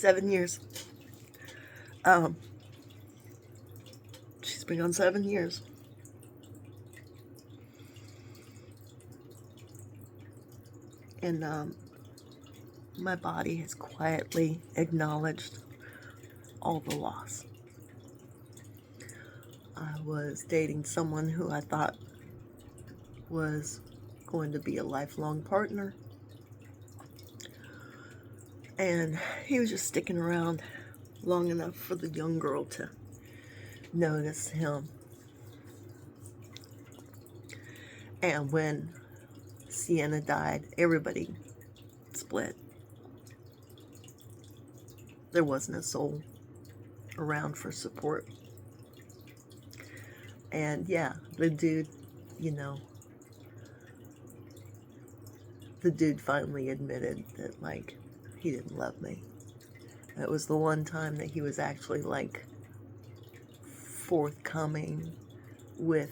7 years. Um, she's been gone 7 years. And my body has quietly acknowledged all the loss. I was dating someone who I thought was going to be a lifelong partner. And he was just sticking around long enough for the young girl to notice him. And when Sienna died, everybody split. There wasn't a soul around for support. And yeah, the dude, the dude finally admitted that, like, he didn't love me. It was the one time that he was actually, like, forthcoming with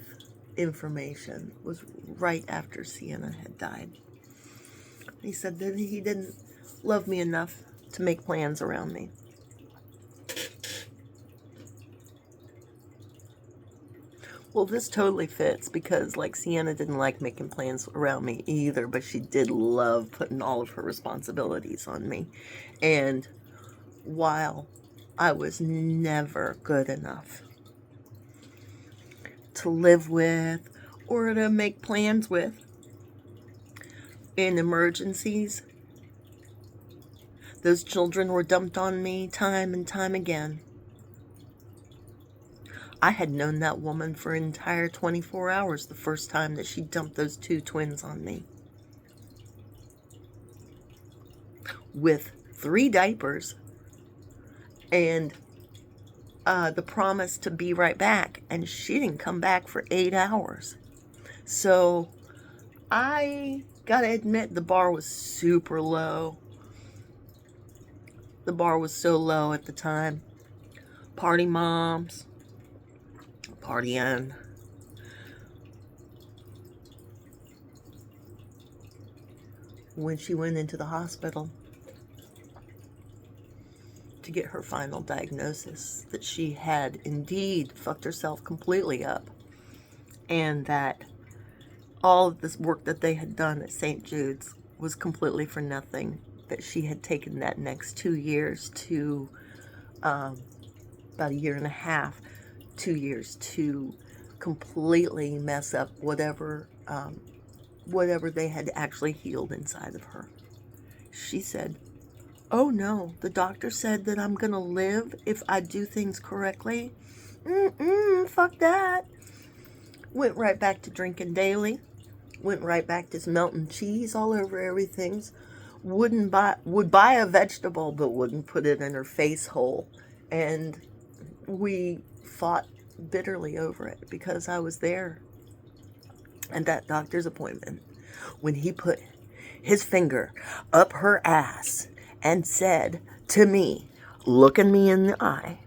information, was right after Sienna had died. He said that he didn't love me enough to make plans around me. Well, this totally fits because, like, Sienna didn't like making plans around me either, but she did love putting all of her responsibilities on me. And while I was never good enough to live with or to make plans with in emergencies, those children were dumped on me time and time again. I had known that woman for an entire 24 hours the first time that she dumped those 2 twins on me. With 3 diapers and the promise to be right back. And she didn't come back for 8 hours. So I gotta admit, the bar was super low. The bar was so low at the time. Party moms, partying. When she went into the hospital to get her final diagnosis that she had indeed fucked herself completely up, and that all of this work that they had done at St. Jude's was completely for nothing, that she had taken that next 2 years to, about a year and a half, 2 years to completely mess up whatever they had actually healed inside of her. She said, "Oh no, the doctor said that I'm gonna live if I do things correctly. Fuck that." Went right back to drinking daily. Went right back to melting cheese all over everything. Would buy a vegetable, but wouldn't put it in her face hole. And we fought bitterly over it because I was there at that doctor's appointment when he put his finger up her ass and said to me, looking me in the eye,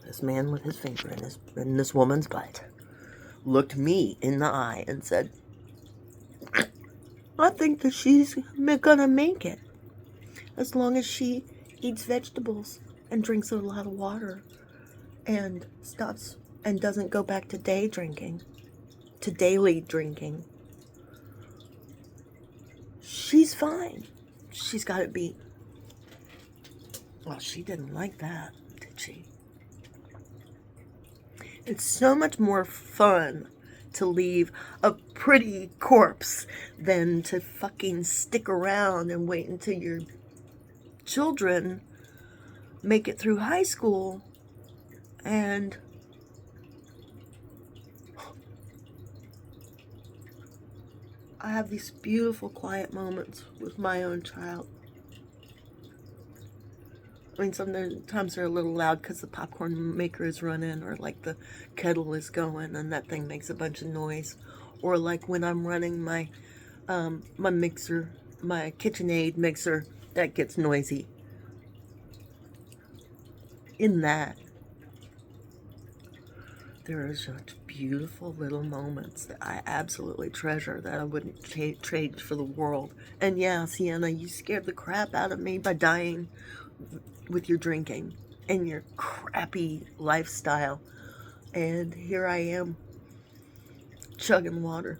this man with his finger in this woman's butt, looked me in the eye and said, "I think that she's gonna make it as long as she eats vegetables and drinks a lot of water and stops and doesn't go back to daily drinking. She's fine. She's got it beat." Well, she didn't like that, did she? It's so much more fun to leave a pretty corpse than to fucking stick around and wait until your children make it through high school and I have these beautiful quiet moments with my own child. I mean, sometimes they're a little loud because the popcorn maker is running, or like the kettle is going and that thing makes a bunch of noise, or like when I'm running my mixer, my KitchenAid mixer, that gets noisy. In that, there are such beautiful little moments that I absolutely treasure that I wouldn't trade for the world. And yeah, Sienna, you scared the crap out of me by dying with your drinking and your crappy lifestyle. And here I am, chugging water,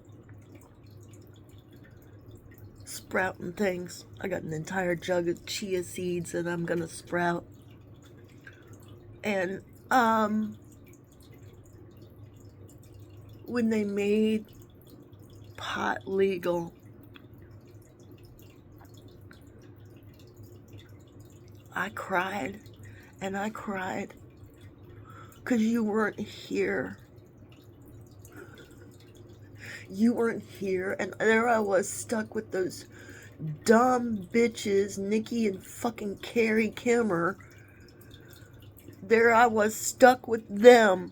sprouting things. I got an entire jug of chia seeds that I'm gonna sprout. And when they made pot legal, I cried and I cried because you weren't here. You weren't here, and there I was stuck with those dumb bitches, Nikki and fucking Carrie Kimmer. There I was stuck with them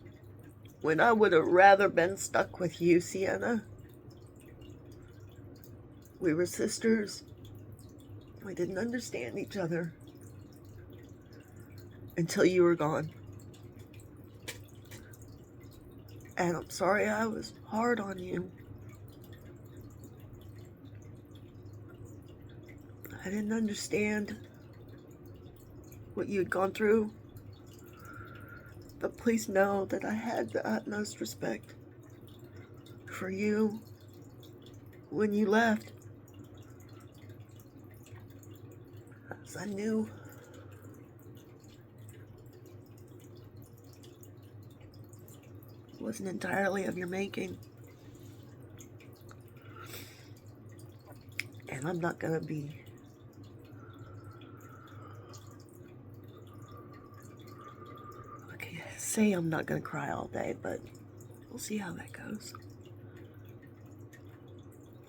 when I would have rather been stuck with you, Sienna. We were sisters. We didn't understand each other until you were gone. And I'm sorry I was hard on you. I didn't understand what you had gone through. But please know that I had the utmost respect for you when you left. As I knew it wasn't entirely of your making. And I'm not going to be say I'm not going to cry all day, but we'll see how that goes.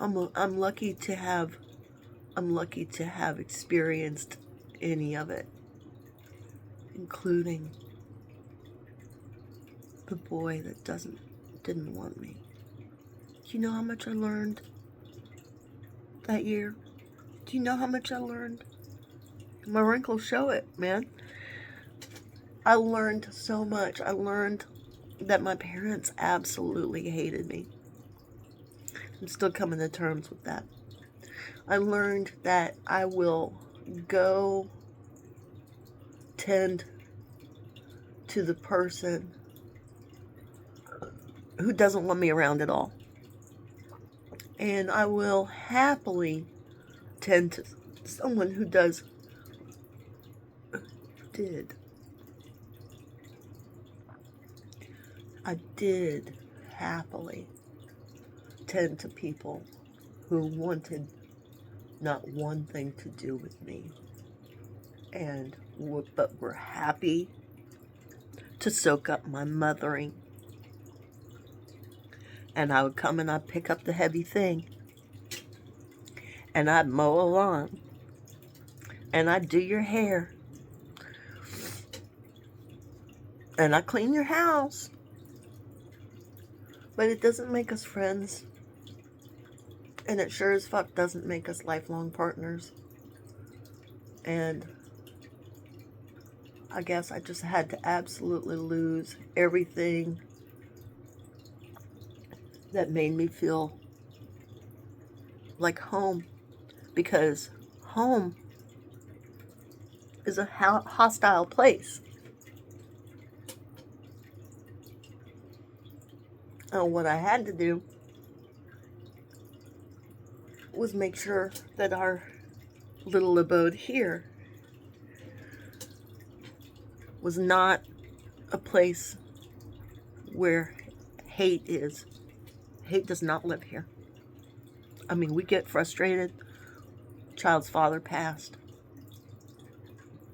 I'm lucky to have experienced any of it, including the boy that didn't want me. Do you know how much I learned that year? Do you know how much I learned? My wrinkles show it, man. I learned so much. I learned that my parents absolutely hated me. I'm still coming to terms with that. I learned that I will go tend to the person who doesn't want me around at all. And I will happily tend to someone who I did happily tend to people who wanted not one thing to do with me, but were happy to soak up my mothering. And I would come and I'd pick up the heavy thing, and I'd mow a lawn, and I'd do your hair, and I'd clean your house. But it doesn't make us friends. And it sure as fuck doesn't make us lifelong partners. And I guess I just had to absolutely lose everything that made me feel like home. Because home is a hostile place. And what I had to do was make sure that our little abode here was not a place where hate is. Hate does not live here. I mean, we get frustrated. Child's father passed.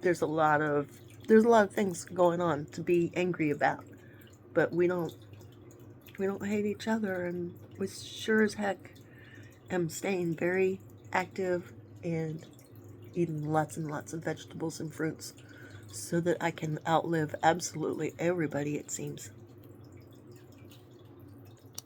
There's a lot of things going on to be angry about, but we don't hate each other, and we sure as heck am staying very active and eating lots and lots of vegetables and fruits so that I can outlive absolutely everybody, it seems.